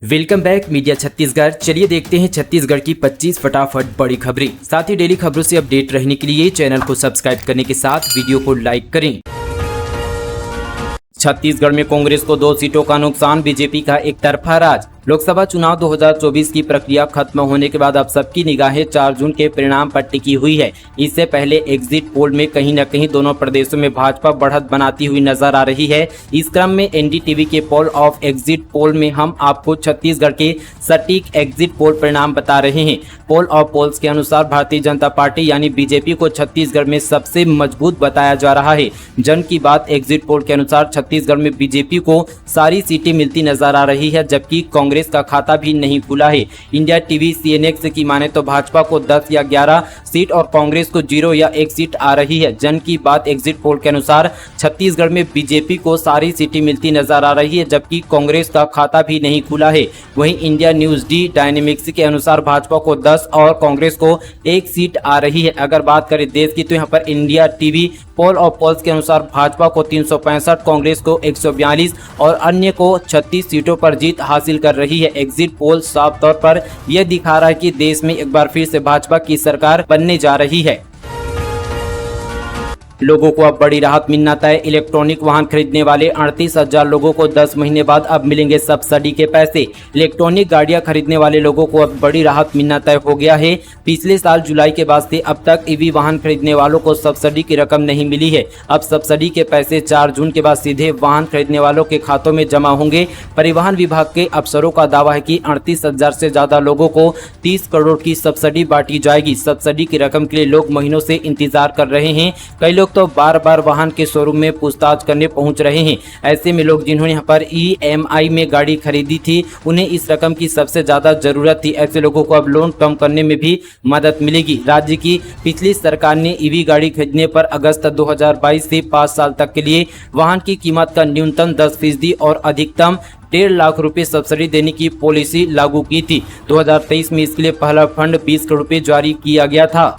Welcome back media Chhattisgarh. चलिए देखते हैं छत्तीसगढ़ की 25 फटाफट बड़ी खबरें। साथ ही डेली खबरों से अपडेट रहने के लिए चैनल को सब्सक्राइब करने के साथ वीडियो को लाइक करें। छत्तीसगढ़ में कांग्रेस को 2 सीटों का नुकसान, बीजेपी का एक तरफा राज। लोकसभा चुनाव 2024 की प्रक्रिया खत्म होने के बाद अब सबकी निगाहें 4 जून के परिणाम पर टिकी हुई है। इससे पहले एग्जिट पोल में कहीं न कहीं दोनों प्रदेशों में भाजपा बढ़त बनाती हुई नजर आ रही है। इस क्रम में एनडीटीवी के पोल ऑफ एग्जिट पोल में हम आपको छत्तीसगढ़ के सटीक एग्जिट पोल परिणाम बता रहे हैं। पोल ऑफ पोल्स के अनुसार भारतीय जनता पार्टी यानी बीजेपी को छत्तीसगढ़ में सबसे मजबूत बताया जा रहा है। जन की बात एग्जिट पोल के अनुसार छत्तीसगढ़ में बीजेपी को सारी सीटें मिलती नजर आ रही है, जबकि कांग्रेस का खाता भी नहीं खुला है। इंडिया टीवी CNX की माने तो भाजपा को 10 या 11 सीट और कांग्रेस को 0 या 1 सीट आ रही है। जन की बात एग्जिट पोल के अनुसार छत्तीसगढ़ में बीजेपी को सारी सीटें मिलती नजर आ रही है, जबकि कांग्रेस का खाता भी नहीं खुला है। वहीं इंडिया न्यूज डी डायनेमिक्स के अनुसार भाजपा को 10 और कांग्रेस को 1 सीट आ रही है। अगर बात करें देश की तो यहाँ पर India TV poll of polls के अनुसार भाजपा को 365, कांग्रेस को 142 और अन्य को 36 सीटों पर जीत हासिल कर रही है। एग्जिट पोल साफ तौर पर यह दिखा रहा है कि देश में एक बार फिर से भाजपा की सरकार बनने जा रही है। लोगों को अब बड़ी राहत मिलना तय। इलेक्ट्रॉनिक वाहन खरीदने वाले 38,000 लोगों को 10 महीने बाद अब मिलेंगे सब्सिडी के पैसे। इलेक्ट्रॉनिक गाड़ियां खरीदने वाले लोगों को अब बड़ी राहत मिलना तय हो गया है। पिछले साल जुलाई के बाद से अब तक ईवी वाहन खरीदने वालों को सब्सिडी की रकम नहीं मिली है। अब सब्सिडी के पैसे 4 जून के बाद सीधे वाहन खरीदने वालों के खातों में जमा होंगे। परिवहन विभाग के अफसरों का दावा है कि 38,000 से ज्यादा लोगों को 30 करोड़ की सब्सिडी बांटी जाएगी। सब्सिडी की रकम के लिए लोग महीनों से इंतजार कर रहे हैं। कई लोग तो बार बार वाहन के शोरूम में पूछताछ करने पहुंच रहे हैं। ऐसे में लोग जिन्होंने यहाँ पर EMI में गाड़ी खरीदी थी, उन्हें इस रकम की सबसे ज्यादा जरूरत थी। ऐसे लोगों को अब लोन कम करने में भी मदद मिलेगी। राज्य की पिछली सरकार ने ईवी गाड़ी खरीदने पर अगस्त 2022 से 5 साल तक के लिए वाहन की कीमत का न्यूनतम 10% और अधिकतम 1.5 लाख रुपए सब्सिडी देने की पॉलिसी लागू की थी। 2023 में इसके लिए पहला फंड 20 करोड़ रुपए जारी किया गया था।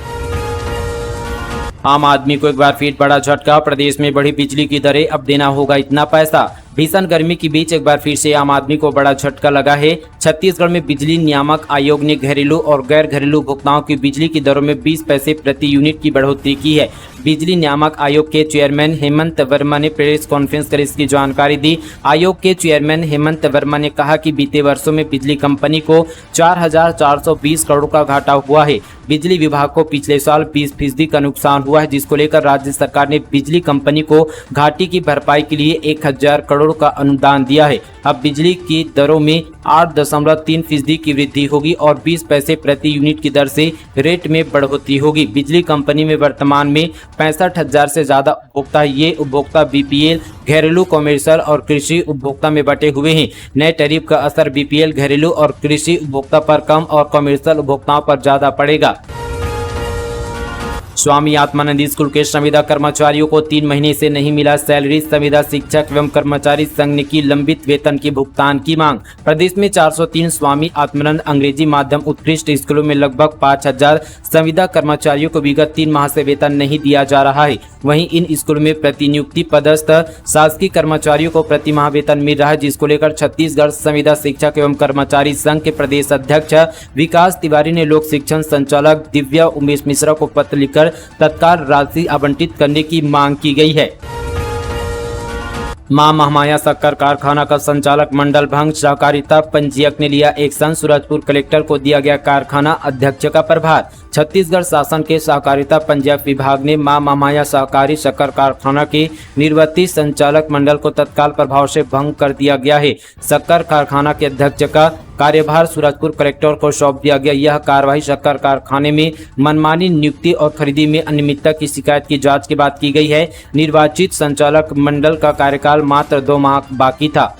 आम आदमी को एक बार फिर बड़ा झटका, प्रदेश में बढ़ी बिजली की दरें, अब देना होगा इतना पैसा। भीषण गर्मी के बीच एक बार फिर से आम आदमी को बड़ा झटका लगा है। छत्तीसगढ़ में बिजली नियामक आयोग ने घरेलू और गैर घरेलू उपभोक्ताओं की बिजली की दरों में 20 पैसे प्रति यूनिट की बढ़ोतरी की है। बिजली नियामक आयोग के चेयरमैन हेमंत वर्मा ने प्रेस कॉन्फ्रेंस कर इसकी जानकारी दी। आयोग के चेयरमैन हेमंत वर्मा ने कहा कि बीते वर्षों में बिजली कंपनी को 4,420 करोड़ का घाटा हुआ है। बिजली विभाग को पिछले साल 20% का नुकसान हुआ है, जिसको लेकर राज्य सरकार ने बिजली कंपनी को घाटे की भरपाई के लिए 1,000 करोड़ का अनुदान दिया है। अब बिजली की दरों में 8.3% की वृद्धि होगी और 20 पैसे प्रति यूनिट की दर से रेट में बढ़ोतरी होगी। बिजली कंपनी में वर्तमान में 65,000 से ज्यादा उपभोक्ता, ये उपभोक्ता BPL, घरेलू, कॉमर्शियल और कृषि उपभोक्ता में बटे हुए हैं। नए टैरिफ का असर BPL, घरेलू और कृषि उपभोक्ता पर कम और कॉमर्शियल उपभोक्ताओं पर ज्यादा पड़ेगा। स्वामी आत्मानंद स्कूल के संविदा कर्मचारियों को 3 महीने से नहीं मिला सैलरी। संविदा शिक्षक एवं कर्मचारी संघ ने की लंबित वेतन के भुगतान की मांग। प्रदेश में 403 स्वामी आत्मानंद अंग्रेजी माध्यम उत्कृष्ट स्कूलों में लगभग 5,000 संविदा कर्मचारियों को विगत 3 माह से वेतन नहीं दिया जा रहा है। वहीं इन स्कूलों में प्रतिनियुक्ति पदस्थ शासकीय कर्मचारियों को प्रति माह वेतन मिल रहा है, जिसको लेकर छत्तीसगढ़ संविदा शिक्षक एवं कर्मचारी संघ के प्रदेश अध्यक्ष विकास तिवारी ने लोक शिक्षण संचालक दिव्या उमेश मिश्रा को पत्र लिखकर तत्काल राशि आवंटित करने की मांग की गई है। मां महामाया शक्कर कारखाना का संचालक मंडल भंग, सहकारिता पंजीयक ने लिया एक्शन। सूरजपुर कलेक्टर को दिया गया कारखाना अध्यक्ष का प्रभार। छत्तीसगढ़ शासन के सहकारिता पंजीयक विभाग ने मां महामाया सहकारी शक्कर कारखाना के निर्वर्ती संचालक मंडल को तत्काल प्रभाव से भंग कर दिया गया है। शक्कर कारखाना के अध्यक्ष का कार्यभार सूरजपुर कलेक्टर को सौंप दिया गया। यह कार्रवाई शक्कर कारखाने में मनमानी नियुक्ति और खरीदी में अनियमितता की शिकायत की जांच के बाद की गई है। निर्वाचित संचालक मंडल का कार्यकाल मात्र 2 माह बाकी था।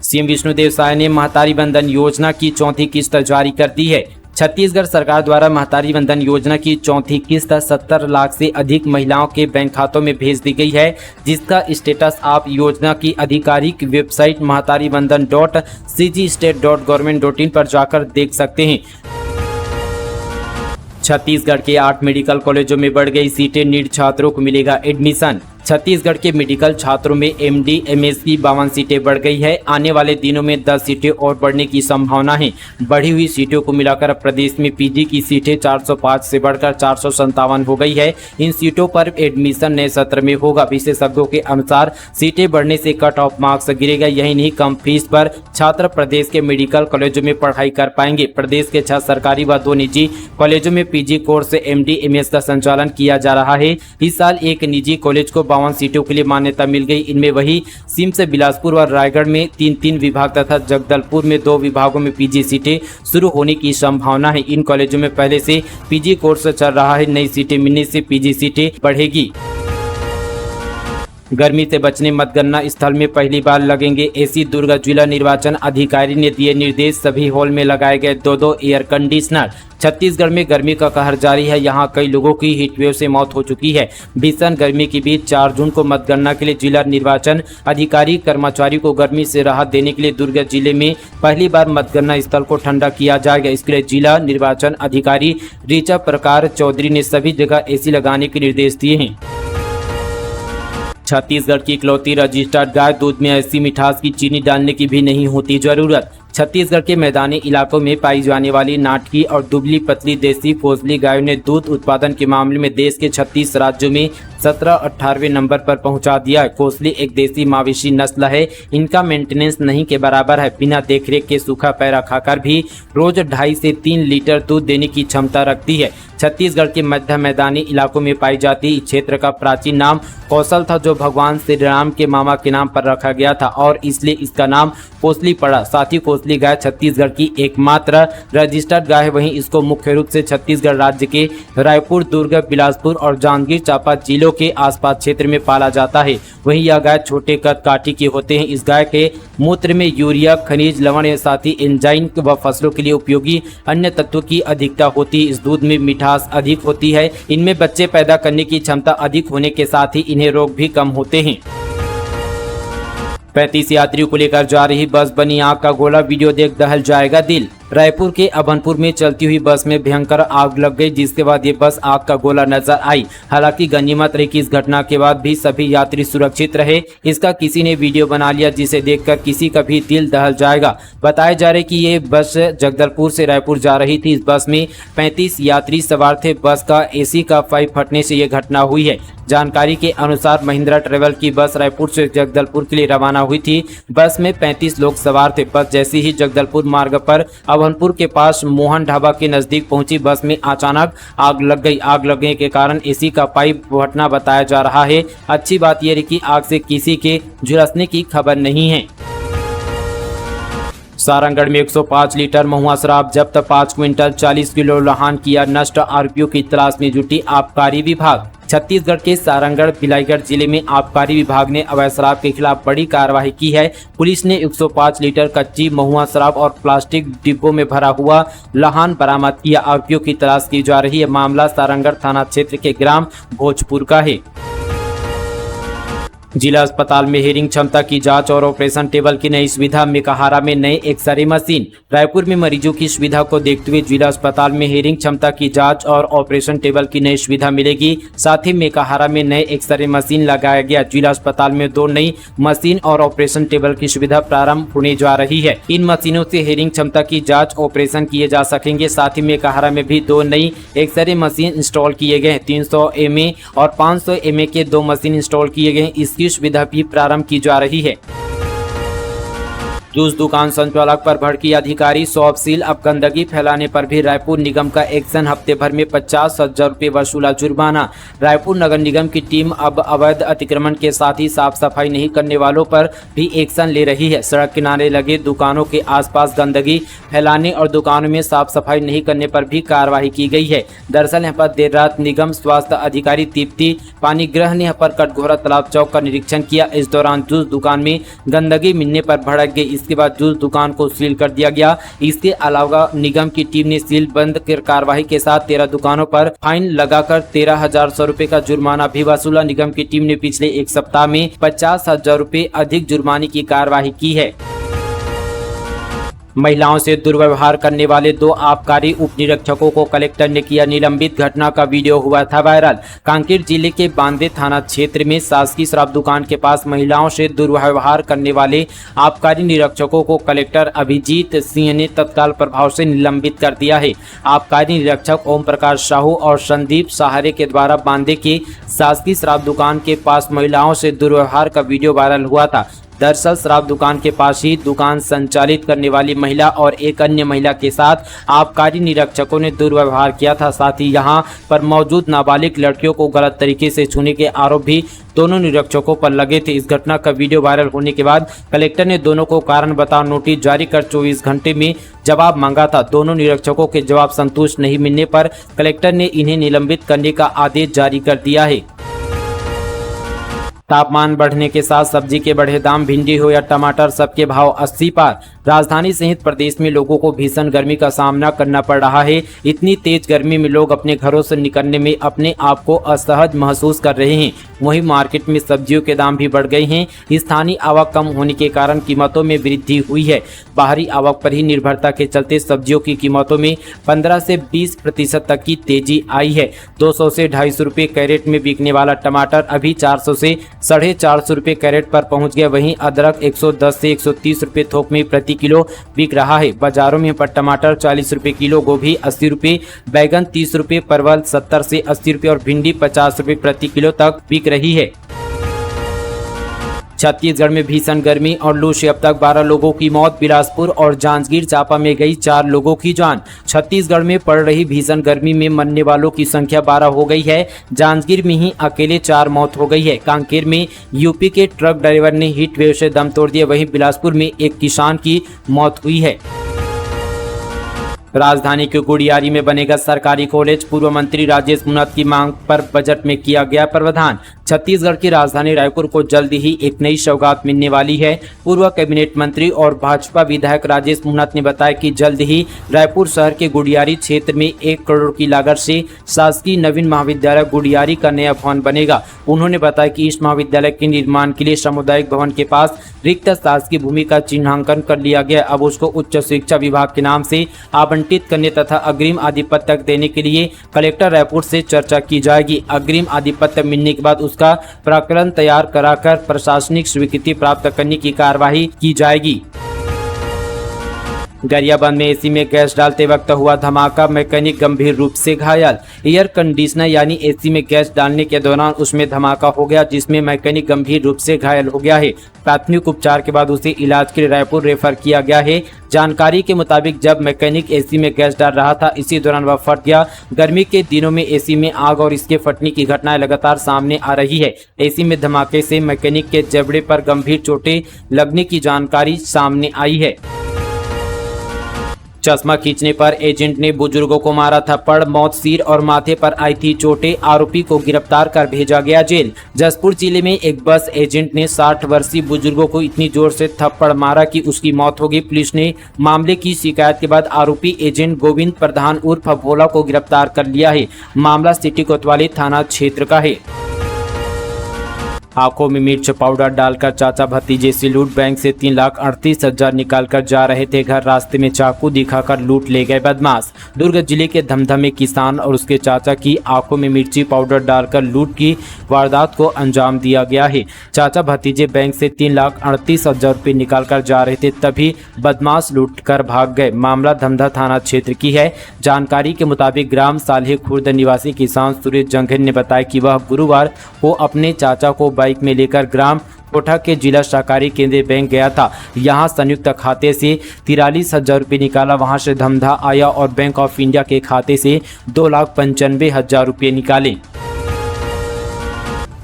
सीएम विष्णुदेव साय ने महतारी बंधन योजना की 4थी किस्त जारी कर दी है। छत्तीसगढ़ सरकार द्वारा महतारी बंधन योजना की 4थी किस्त 70 लाख से अधिक महिलाओं के बैंक खातों में भेज दी गई है, जिसका स्टेटस आप योजना की आधिकारिक वेबसाइट mahtaribandan.cgstate.government.in पर जाकर देख सकते हैं। छत्तीसगढ़ के 8 मेडिकल कॉलेजों में बढ़ गई सीटें, नीट छात्रों को मिलेगा एडमिशन। छत्तीसगढ़ के मेडिकल छात्रों में एमडी एमएस की 52 सीटें बढ़ गई है। आने वाले दिनों में 10 सीटें और बढ़ने की संभावना है। बढ़ी हुई सीटों को मिलाकर प्रदेश में पीजी की सीटें 405 से बढ़कर 457 हो गई है। इन सीटों पर एडमिशन नए सत्र में होगा। विशेषज्ञों के अनुसार सीटें बढ़ने से कट ऑफ मार्क्स गिरेगा। यही नहीं, कम फीस पर छात्र प्रदेश के मेडिकल कॉलेजों में पढ़ाई कर पाएंगे। प्रदेश के 6 सरकारी व 2 निजी कॉलेजों में पीजी कोर्स से एमडी एमएस का संचालन किया जा रहा है। इस साल एक निजी कॉलेज को 52 सीटों के लिए मान्यता मिल गई। इनमें वही सिम्स, बिलासपुर और रायगढ़ में 3-3 विभाग तथा जगदलपुर में 2 विभागों में पीजी सीटें शुरू होने की संभावना है। इन कॉलेजों में पहले से पीजी कोर्स चल रहा है। नई सीटें मिलने से पीजी सीटें बढ़ेगी। गर्मी से बचने मतगणना स्थल में पहली बार लगेंगे एसी। दुर्ग जिला निर्वाचन अधिकारी ने दिए निर्देश। सभी हॉल में लगाए गए 2-2 एयर कंडीशनर। छत्तीसगढ़ में गर्मी का कहर जारी है। यहां कई लोगों की हीटवेव से मौत हो चुकी है। भीषण गर्मी के बीच 4 जून को मतगणना के लिए जिला निर्वाचन अधिकारी कर्मचारी को गर्मी से राहत देने के लिए दुर्ग जिले में पहली बार मतगणना स्थल को ठंडा किया जाएगा। इसके लिए जिला निर्वाचन अधिकारी ऋचा प्रकार चौधरी ने सभी जगह एसी लगाने के निर्देश दिए हैं। छत्तीसगढ़ की इकलौती रजिस्टर्ड गाय दूध में ऐसी मिठास की चीनी डालने की भी नहीं होती जरूरत। छत्तीसगढ़ के मैदानी इलाकों में पाई जाने वाली नाटकी और दुबली पतली देसी फोजली गायों ने दूध उत्पादन के मामले में देश के 36 राज्यों में 17-18वें नंबर पर पहुंचा दिया है। कोसली एक देसी मवेशी नस्ल है। इनका मेंटेनेंस नहीं के बराबर है। बिना देखरेख के सूखा पैरा खाकर भी रोज 2.5 से 3 लीटर दूध देने की क्षमता रखती है। छत्तीसगढ़ के मध्य मैदानी इलाकों में पाई जाती इस क्षेत्र का प्राचीन नाम कौशल था, जो भगवान श्री राम के मामा के नाम पर रखा गया था और इसलिए इसका नाम कोसली पड़ा। साथ ही कोसली गाय छत्तीसगढ़ की एकमात्र रजिस्टर्ड गाय है। वहीं इसको मुख्य रूप से छत्तीसगढ़ राज्य के रायपुर, दुर्ग, बिलासपुर और जांजगीर चांपा जिलों के आसपास क्षेत्र में पाला जाता है। वहीं यह गाय छोटे कद काठी की होते हैं। इस गाय के मूत्र में यूरिया, खनिज लवण के साथ ही एंजाइम व फसलों के लिए उपयोगी अन्य तत्वों की अधिकता होती है। इस दूध में मिठास अधिक होती है। इनमें बच्चे पैदा करने की क्षमता अधिक होने के साथ ही इन्हें रोग भी कम होते हैं। 35 यात्रियों को लेकर जा रही बस बनी आग का गोला। वीडियो देख दहल जाएगा दिल। रायपुर के अभनपुर में चलती हुई बस में भयंकर आग लग गई, जिसके बाद ये बस आग का गोला नजर आई। हालांकि गनीमत रही कि इस घटना के बाद भी सभी यात्री सुरक्षित रहे। इसका किसी ने वीडियो बना लिया, जिसे देखकर किसी का भी दिल दहल जाएगा। बताया जा रहा है कि ये बस जगदलपुर से रायपुर जा रही थी। इस बस में 35 यात्री सवार थे। बस का एसी का पाइप फटने से ये घटना हुई है। जानकारी के अनुसार महिंद्रा ट्रेवल की बस रायपुर से जगदलपुर के लिए रवाना हुई थी। बस में 35 लोग सवार थे। बस जैसे ही जगदलपुर मार्ग पर अभनपुर के पास मोहन ढाबा के नजदीक पहुंची, बस में अचानक आग लग गई। आग लगने के कारण एसी का पाइप फटना बताया जा रहा है। अच्छी बात यह है कि आग से किसी के झुलसने की खबर नहीं है। सारंगढ़ में 105 लीटर महुआ शराब जब्त, 5 क्विंटल 40 किलो लहान किया नष्ट। आरोपियों की तलाश में जुटी आबकारी विभाग। छत्तीसगढ़ के सारंगढ़ भिलाईगढ़ जिले में आबकारी विभाग ने अवैध शराब के खिलाफ बड़ी कार्रवाई की है। पुलिस ने 105 लीटर कच्ची महुआ शराब और प्लास्टिक डिब्बों में भरा हुआ लहान बरामद किया। आरोपियों की तलाश की जा रही है। मामला सारंगढ़ थाना क्षेत्र के ग्राम भोजपुर का है। जिला अस्पताल में हेयरिंग क्षमता की जांच और ऑपरेशन टेबल की नई सुविधा। मेकाहारा में नए एक्सरे मशीन। रायपुर में मरीजों की सुविधा को देखते हुए जिला अस्पताल में हेयरिंग क्षमता की जांच और ऑपरेशन टेबल की नई सुविधा मिलेगी। साथ ही मेकाहारा में नए एक्सरे मशीन लगाया गया। जिला अस्पताल में 2 नई मशीन और ऑपरेशन टेबल की सुविधा प्रारंभ होने जा रही है। इन मशीनों से हेयरिंग क्षमता की जाँच ऑपरेशन किए जा सकेंगे। साथ ही मेकाहारा में भी 2 नई एक्सरे मशीन इंस्टॉल किए गए। 300 mA और 500 mA के 2 मशीन इंस्टॉल किए गए। इसकी सुविधा भी प्रारंभ की जा रही है। जूस दुकान संचालक पर भड़की अधिकारी, शॉप सील। अब गंदगी फैलाने पर भी रायपुर निगम का एक्शन। हफ्ते भर में 50,000 रुपये वसूला जुर्माना। रायपुर नगर निगम की टीम अब अवैध अतिक्रमण के साथ ही साफ सफाई नहीं करने वालों पर भी एक्शन ले रही है। सड़क किनारे लगे दुकानों के आसपास गंदगी फैलाने और दुकानों में साफ सफाई नहीं करने पर भी कार्रवाई की गई है। दरअसल यहाँ पर देर रात निगम स्वास्थ्य अधिकारी दीप्ति पानीग्रह ने यहाँ पर कटघोरा तालाब चौक का निरीक्षण किया। इस दौरान जूस दुकान में गंदगी मिलने पर भड़क गई। इसके बाद जूस दुकान को सील कर दिया गया। इसके अलावा निगम की टीम ने सील बंद कर कार्रवाई के साथ 13 दुकानों पर फाइन लगाकर 13,100 रुपए का जुर्माना भी वसूला। निगम की टीम ने पिछले 1 सप्ताह में 50,000 रुपए अधिक जुर्माने की कार्रवाई की है। महिलाओं से दुर्व्यवहार करने वाले 2 आबकारी उप निरीक्षकों को कलेक्टर ने किया निलंबित। घटना का वीडियो हुआ था वायरल। कांकेर जिले के बांदे थाना क्षेत्र में शासकीय शराब दुकान के पास महिलाओं से दुर्व्यवहार करने वाले आबकारी निरीक्षकों को कलेक्टर अभिजीत सिंह ने तत्काल प्रभाव से निलंबित कर दिया है। आबकारी निरीक्षक ओम प्रकाश साहू और संदीप सहारे के द्वारा बांदे के शासकीय शराब दुकान के पास महिलाओं से दुर्व्यवहार का वीडियो वायरल हुआ था। दरअसल शराब दुकान के पास ही दुकान संचालित करने वाली महिला और एक अन्य महिला के साथ आबकारी निरीक्षकों ने दुर्व्यवहार किया था। साथ ही यहां पर मौजूद नाबालिग लड़कियों को गलत तरीके से छूने के आरोप भी दोनों निरीक्षकों पर लगे थे। इस घटना का वीडियो वायरल होने के बाद कलेक्टर ने दोनों को कारण बताओ नोटिस जारी कर 24 घंटे में जवाब मांगा था। दोनों निरीक्षकों के जवाब संतुष्ट नहीं मिलने पर कलेक्टर ने इन्हें निलंबित करने का आदेश जारी कर दिया है। तापमान बढ़ने के साथ सब्जी के बढ़े दाम, भिंडी हो या टमाटर, सबके भाव 80 पार। राजधानी सहित प्रदेश में लोगों को भीषण गर्मी का सामना करना पड़ रहा है। इतनी तेज गर्मी में लोग अपने घरों से निकलने में अपने आप को असहज महसूस कर रहे हैं। वहीं मार्केट में सब्जियों के दाम भी बढ़ गए हैं। स्थानीय आवक कम होने के कारण कीमतों में वृद्धि हुई है। बाहरी आवक पर ही निर्भरता के चलते सब्जियों की कीमतों में 15 से 20% तक की तेजी आई है। 200 से 250 रुपये कैरेट में बिकने वाला टमाटर अभी 400 से 450 रुपये कैरेट पर पहुंच गया। वहीं अदरक 110 से 130 रुपये थोक में प्रति किलो बिक रहा है। बाजारों में पर टमाटर 40 रुपये किलो, गोभी 80 रुपये, बैगन 30 रुपये, परवल 70 से 80 रुपये और भिंडी 50 रुपये प्रति किलो तक बिक रही है। छत्तीसगढ़ में भीषण गर्मी और लू से अब तक 12 लोगों की मौत। बिलासपुर और जांजगीर चांपा में गई 4 लोगों की जान। छत्तीसगढ़ में पड़ रही भीषण गर्मी में मरने वालों की संख्या 12 हो गई है। जांजगीर में ही अकेले 4 मौत हो गई है। कांकेर में यूपी के ट्रक ड्राइवर ने हीट वेव से दम तोड़ दिया। वहीं बिलासपुर में एक किसान की मौत हुई है। राजधानी के गुड़ियारी में बनेगा सरकारी कॉलेज। पूर्व मंत्री राजेश मूणत की मांग पर बजट में किया गया प्रावधान। छत्तीसगढ़ की राजधानी रायपुर को जल्द ही एक नई सौगात मिलने वाली है। पूर्व कैबिनेट मंत्री और भाजपा विधायक राजेश मूणत ने बताया कि जल्द ही रायपुर शहर के गुड़ियारी क्षेत्र में 1 करोड़ की लागत से शासकीय नवीन महाविद्यालय गुड़ियारी का नया भवन बनेगा। उन्होंने बताया कि इस महाविद्यालय के निर्माण के लिए सामुदायिक भवन के पास रिक्त शासकीय भूमि का चिन्हांकन कर लिया गया। अब उसको उच्च शिक्षा विभाग के नाम से आवंटित करने तथा अग्रिम आधिपत्य देने के लिए कलेक्टर रायपुर से चर्चा की जाएगी। अग्रिम आधिपत्य मिलने के बाद उसका प्रकरण तैयार कराकर प्रशासनिक स्वीकृति प्राप्त करने की कार्यवाही की जाएगी। गरियाबंद में एसी में गैस डालते वक्त हुआ धमाका, मैकेनिक गंभीर रूप से घायल। एयर कंडीशनर यानी एसी में गैस डालने के दौरान उसमें धमाका हो गया, जिसमें मैकेनिक गंभीर रूप से घायल हो गया है। प्राथमिक उपचार के बाद उसे इलाज के लिए रायपुर रेफर किया गया है। जानकारी के मुताबिक जब मैकेनिक एसी में गैस डाल रहा था, इसी दौरान वह फट गया। गर्मी के दिनों में एसी में आग और इसके फटने की घटनाएं लगातार सामने आ रही है। एसी में धमाके से मैकेनिक के जबड़े पर गंभीर चोटें लगने की जानकारी सामने आई है। चश्मा खींचने पर एजेंट ने बुजुर्गों को मारा थप्पड़, मौत, सिर और माथे पर आई थी चोटें। आरोपी को गिरफ्तार कर भेजा गया जेल। जसपुर जिले में एक बस एजेंट ने 60 वर्षीय बुजुर्गों को इतनी जोर से थप्पड़ मारा कि उसकी मौत हो गई। पुलिस ने मामले की शिकायत के बाद आरोपी एजेंट गोविंद प्रधान उर्फ भोला को गिरफ्तार कर लिया है। मामला सिटी कोतवाली थाना क्षेत्र का है। आंखों में मिर्च पाउडर डालकर चाचा भतीजे से लूट, बैंक से 3,38,000 निकालकर जा रहे थे घर, रास्ते में चाकू दिखाकर लूट ले गए बदमाश। दुर्ग जिले के धमधमे किसान और उसके चाचा की आंखों में मिर्ची पाउडर डालकर लूट की वारदात को अंजाम दिया गया है। चाचा भतीजे बैंक से 3,38,000 रुपये निकालकर जा रहे थे, तभी बदमाश लूट कर भाग गए। मामला धमधा थाना क्षेत्र की है। जानकारी के मुताबिक ग्राम साल्हे खुर्द निवासी किसान सुरेश जंघेन ने बताया कि वह गुरुवार को अपने चाचा को बाइक में लेकर ग्राम कोठा के जिला सहकारी केंद्रीय बैंक गया था। यहां संयुक्त खाते से 43,000 रुपये निकाला। वहां से धमधा आया और बैंक ऑफ इंडिया के खाते से 2,95,000 रुपये निकाले।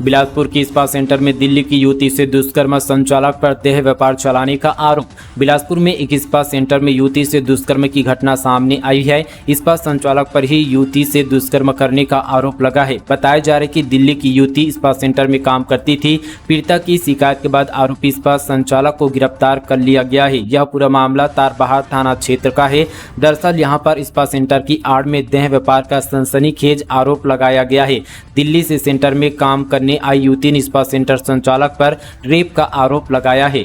बिलासपुर के स्पा सेंटर में दिल्ली की युवती से दुष्कर्म, संचालक पर देह व्यापार चलाने का आरोप। बिलासपुर में एक स्पा सेंटर में युवती से दुष्कर्म की घटना सामने आई है। स्पा संचालक पर ही युवती से दुष्कर्म करने का आरोप लगा है। बताया जा रहा है कि दिल्ली की युवती स्पा सेंटर में काम करती थी। पीड़िता की शिकायत के बाद आरोपी स्पा संचालक को गिरफ्तार कर लिया गया है। यह पूरा मामला तारबहार थाना क्षेत्र का है। दरअसल यहां पर स्पा सेंटर की आड़ में देह व्यापार का सनसनीखेज आरोप लगाया गया है। दिल्ली से सेंटर में काम करने आई युवती ने स्पा सेंटर संचालक पर रेप का आरोप लगाया है।